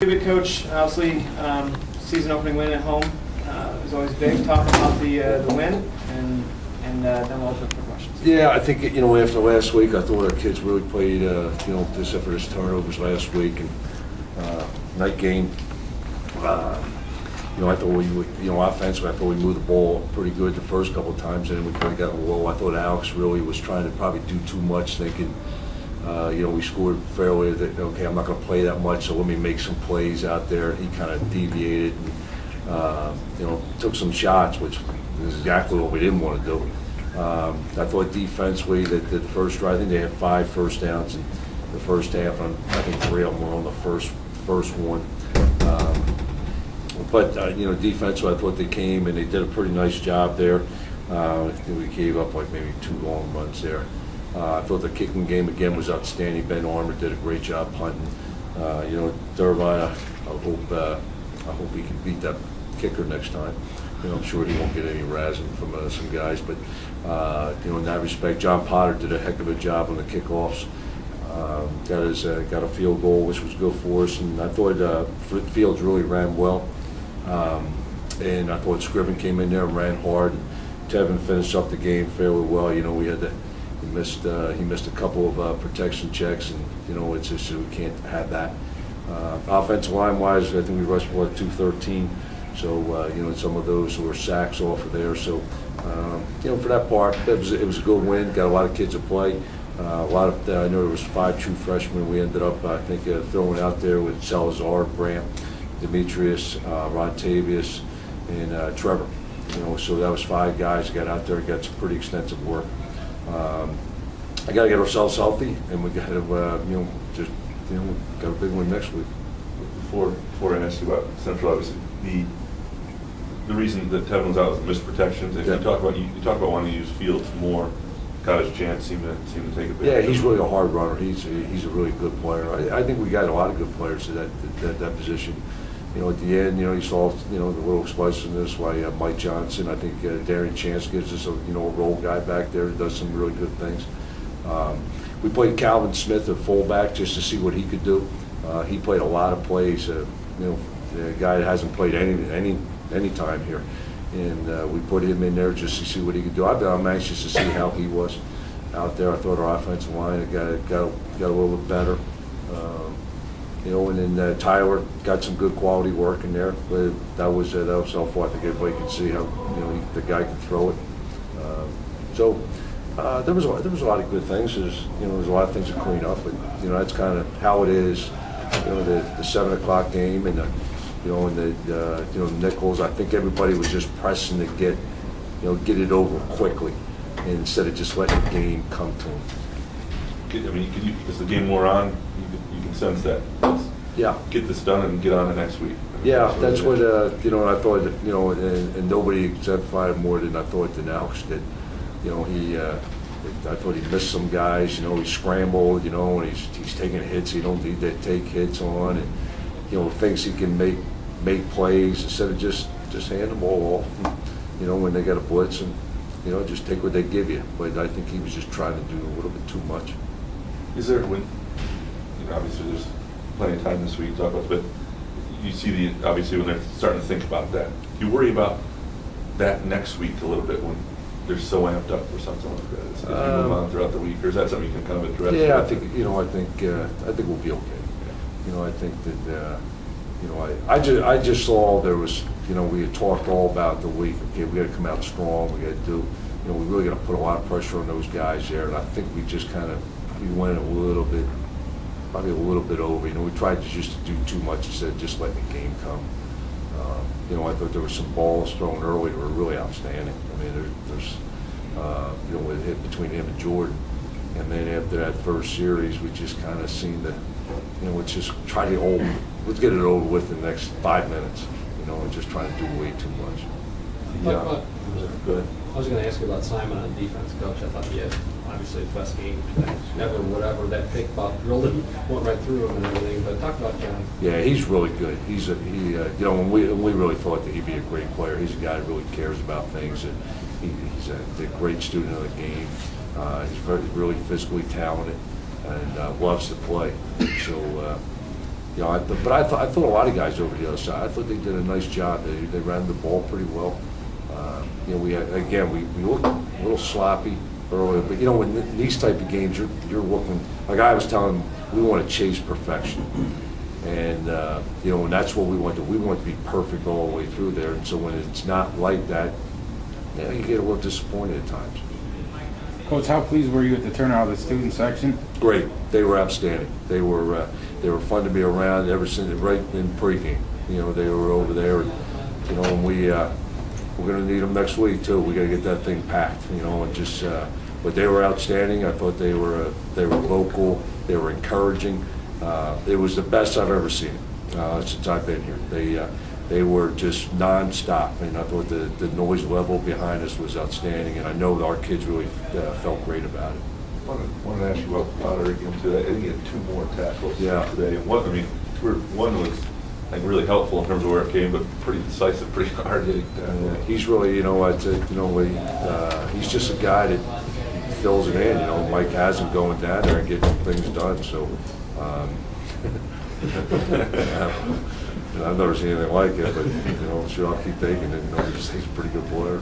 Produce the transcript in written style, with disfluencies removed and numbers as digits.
Cubit coach, obviously, season opening win at home is always big. Talk about the win, and then we'll open for questions. Yeah, I think after last week, I thought our kids really played except for his turnovers last week and night game. I thought we offensively, I thought we moved the ball pretty good the first couple of times, and then we kind of got low. I thought Alex really was trying to probably do too much, thinking. We scored fairly. Okay, I'm not going to play that much, so let me make some plays out there. He kind of deviated and took some shots, which is exactly what we didn't want to do. I thought defensively that the first drive, I think they had 5 first downs in the first half, and I think 3 of them were on the first one. But defensively, I thought they came and they did a pretty nice job there. I think we gave up like maybe 2 long runs there. I thought the kicking game again was outstanding. Ben Armour did a great job punting. Durbine, I hope he can beat that kicker next time. I'm sure he won't get any razzing from some guys, but in that respect, John Potter did a heck of a job on the kickoffs. Got a field goal, which was good for us, and I thought Fields really ran well. And I thought Scriven came in there and ran hard. And Tevin finished up the game fairly well. He missed a couple of protection checks, and it's just we can't have that. Offensive line wise, I think we rushed for 213. So some of those were sacks off of there. So for that part, it was a good win. Got a lot of kids to play. I know there was 5 true freshmen. We ended up I think throwing out there with Salazar, Brandt, Demetrius, Rontavius, and Trevor. So that was 5 guys got out there, got some pretty extensive work. I got to get ourselves healthy, and we got to got a big one next week. Before I ask you about Central, obviously the reason that Tevin was out was missed protections. If you talk about wanting to use Fields more, got his chance, seemed to take a bit. Yeah, he's really a hard runner. He's a really good player. I think we got a lot of good players at that position. At the end, you saw the little explosiveness by Mike Johnson. I think Darian Chance gives us a role guy back there that does some really good things. We played Calvin Smith at fullback just to see what he could do. He played a lot of plays. The guy that hasn't played any time here, and we put him in there just to see what he could do. I'm anxious to see how he was out there. I thought our offensive line got a little bit better. And then Tyler got some good quality work in there. But that was helpful. I think everybody could see how the guy could throw it. There was a lot of good things. There's a lot of things to clean up, but that's kind of how it is. The 7 o'clock game and the Nicholls. I think everybody was just pressing to get it over quickly instead of just letting the game come to them. As the game wore on, you can sense that. Yeah. Get this done and get on to next week. Yeah, that's what I thought. And nobody exemplified more than I thought than Alex did. I thought he missed some guys. He scrambled. And he's taking hits he don't need to take hits on, and thinks he can make plays instead of just hand the ball off. When they got a blitz and just take what they give you. But I think he was just trying to do a little bit too much. Is there obviously there's plenty of time this week to talk about, but you see obviously when they're starting to think about that, you worry about that next week a little bit when they're so amped up for something like that. As you move on throughout the week, or is that something you can kind of address? Yeah, I think we'll be okay. Yeah. I think that I just saw there was we had talked all about the week. Okay, we got to come out strong. We got to do we really got to put a lot of pressure on those guys there, and I think we just we went probably a little bit over. We tried to just do too much instead of just letting the game come. I thought there were some balls thrown early that were really outstanding. There's with a hit between him and Jordan, and then after that first series, we just kind of seemed to, let's just try to let's get it over with in the next 5 minutes, and just trying to do way too much. Yeah. Go ahead. I was going to ask you about Simon on defense, Coach. I thought he had obviously the best game. Never whatever that pick Bob drilled him, went right through him and everything. But talk about John. Yeah, he's really good. When we really thought that he'd be a great player. He's a guy that really cares about things. And he's a great student of the game. He's really physically talented and loves to play. So You know, but I thought a lot of guys over the other side. I thought they did a nice job. They ran the ball pretty well. You know, we looked a little sloppy earlier, but you know, in these type of games, you're looking. Like I was telling them, we want to chase perfection, and you know, and that's what we want to. We want to be perfect all the way through there. And so when it's not like that, you know, you get a little disappointed at times. Coach, how pleased were you with the turnout of the student section? Great. They were outstanding. They were fun to be around ever since right in pregame. You know, they were over there, and, you know, and we're going to need them next week too. We got to get that thing packed. You know, and just but they were outstanding. I thought they were vocal. They were encouraging. It was the best I've ever seen since I've been here. They were just nonstop, and I thought the noise level behind us was outstanding, and I know that our kids really felt great about it. I wanted to ask you about Potter again today. I think he had 2 more tackles today. And one was, I think, really helpful in terms of where it came, but pretty decisive, pretty hard hitting tackle. He's really, you know, I'd say, you know, he's just a guy that fills it in. You know, Mike has him going down there and getting things done. So, I've never seen anything like it, but, you know, sure, I'll keep taking it. You know, he's a pretty good player.